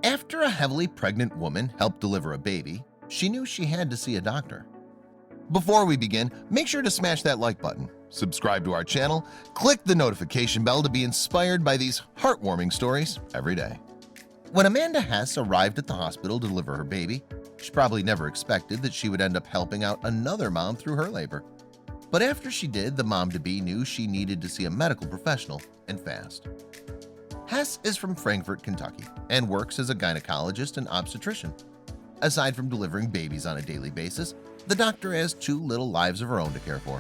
After a heavily pregnant woman helped deliver a baby, she knew she had to see a doctor. Before we begin, make sure to smash that like button, subscribe to our channel, click the notification bell to be inspired by these heartwarming stories every day. When Amanda Hess arrived at the hospital to deliver her baby, she probably never expected that she would end up helping out another mom through her labor. But after she did, the mom-to-be knew she needed to see a medical professional, and fast. Hess is from Frankfort, Kentucky, and works as a gynecologist and obstetrician. Aside from delivering babies on a daily basis, the doctor has two little lives of her own to care for.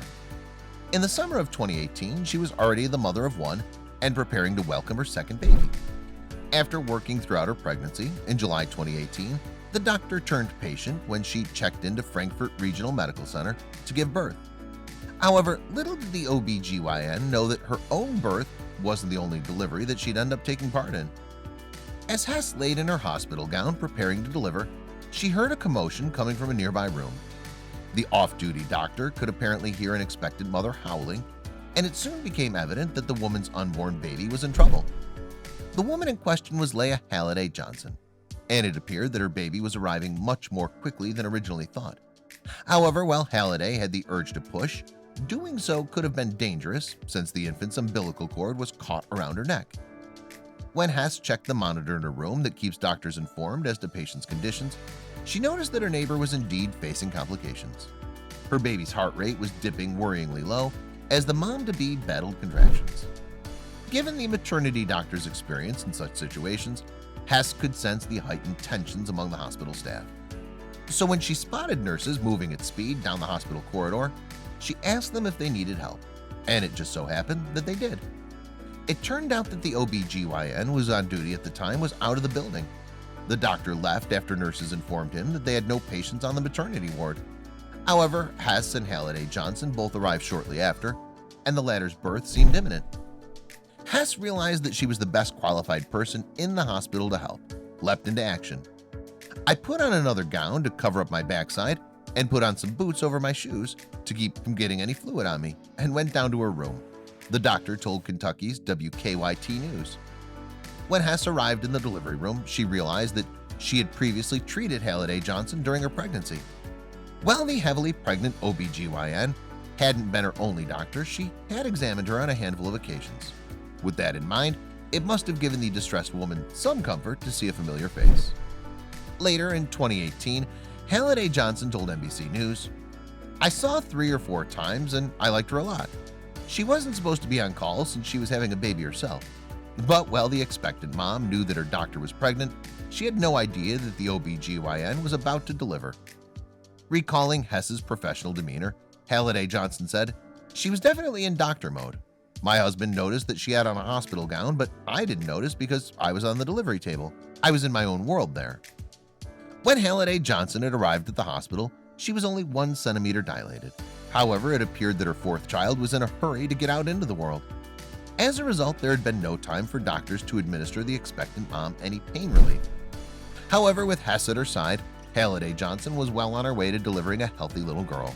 In the summer of 2018, she was already the mother of one and preparing to welcome her second baby. After working throughout her pregnancy, in July 2018, the doctor turned patient when she checked into Frankfort Regional Medical Center to give birth. However, little did the OBGYN know that her own birth wasn't the only delivery that she'd end up taking part in. As Hess laid in her hospital gown preparing to deliver, she heard a commotion coming from a nearby room. The off-duty doctor could apparently hear an expectant mother howling, and it soon became evident that the woman's unborn baby was in trouble. The woman in question was Leah Halliday Johnson, and it appeared that her baby was arriving much more quickly than originally thought. However, while Halliday had the urge to push, doing so could have been dangerous since the infant's umbilical cord was caught around her neck. When Hess checked the monitor in her room that keeps doctors informed as to patients' conditions, she noticed that her neighbor was indeed facing complications. Her baby's heart rate was dipping worryingly low as the mom-to-be battled contractions. Given the maternity doctor's experience in such situations, Hess could sense the heightened tensions among the hospital staff. So when she spotted nurses moving at speed down the hospital corridor, she asked them if they needed help, and it just so happened that they did. It turned out that the OBGYN who was on duty at the time was out of the building. The doctor left after nurses informed him that they had no patients on the maternity ward. However, Hess and Halliday Johnson both arrived shortly after, and the latter's birth seemed imminent. Hess realized that she was the best qualified person in the hospital to help, leapt into action. I put on another gown to cover up my backside and put on some boots over my shoes to keep from getting any fluid on me, and went down to her room, the doctor told Kentucky's WKYT News. When Hess arrived in the delivery room, she realized that she had previously treated Halliday Johnson during her pregnancy. While the heavily pregnant OBGYN hadn't been her only doctor, she had examined her on a handful of occasions. With that in mind, it must have given the distressed woman some comfort to see a familiar face. Later in 2018, Halliday Johnson told NBC News, "I saw 3 or 4 times and I liked her a lot. She wasn't supposed to be on call since she was having a baby herself. But while the expectant mom knew that her doctor was pregnant, she had no idea that the OBGYN was about to deliver." Recalling Hess's professional demeanor, Halliday Johnson said, "She was definitely in doctor mode. My husband noticed that she had on a hospital gown, but I didn't notice because I was on the delivery table. I was in my own world there." When Halliday Johnson had arrived at the hospital, she was only 1 centimeter dilated. However, it appeared that her 4th child was in a hurry to get out into the world. As a result, there had been no time for doctors to administer the expectant mom any pain relief. However, with Hess at her side, Halliday Johnson was well on her way to delivering a healthy little girl.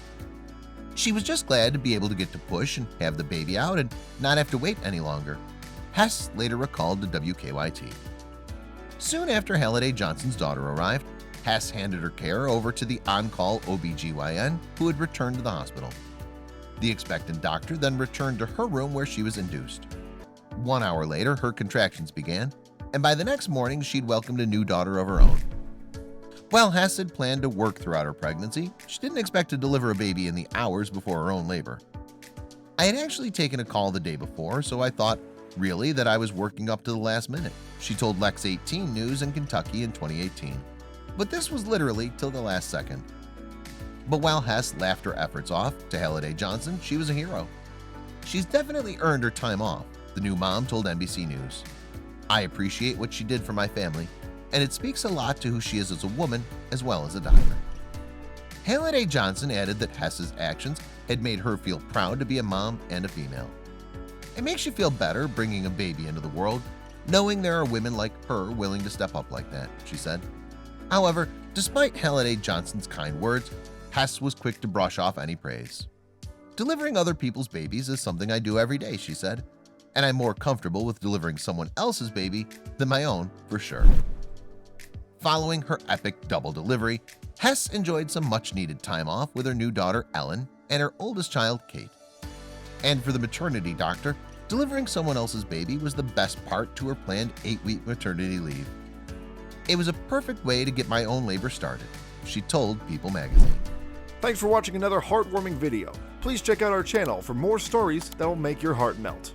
She was just glad to be able to get to push and have the baby out and not have to wait any longer. Hess later recalled to WKYT. Soon after Halliday Johnson's daughter arrived, Hess handed her care over to the on-call OBGYN who had returned to the hospital. The expectant doctor then returned to her room where she was induced. 1 hour later, her contractions began, and by the next morning, she'd welcomed a new daughter of her own. While Hess had planned to work throughout her pregnancy, she didn't expect to deliver a baby in the hours before her own labor. "I had actually taken a call the day before, so I thought, really, that I was working up to the last minute," she told Lex 18 News in Kentucky in 2018. But this was literally till the last second. But while Hess laughed her efforts off to Halliday Johnson, she was a hero. "She's definitely earned her time off," the new mom told NBC News. "I appreciate what she did for my family, and it speaks a lot to who she is as a woman as well as a doctor." Halliday Johnson added that Hess's actions had made her feel proud to be a mom and a female. "It makes you feel better bringing a baby into the world, knowing there are women like her willing to step up like that," she said. However, despite Halliday Johnson's kind words, Hess was quick to brush off any praise. "Delivering other people's babies is something I do every day," she said, "and I'm more comfortable with delivering someone else's baby than my own for sure." Following her epic double delivery, Hess enjoyed some much-needed time off with her new daughter Ellen and her oldest child Kate. And for the maternity doctor, delivering someone else's baby was the best part to her planned 8-week maternity leave. "It was a perfect way to get my own labor started," she told People magazine. Thanks for watching another heartwarming video. Please check out our channel for more stories that will make your heart melt.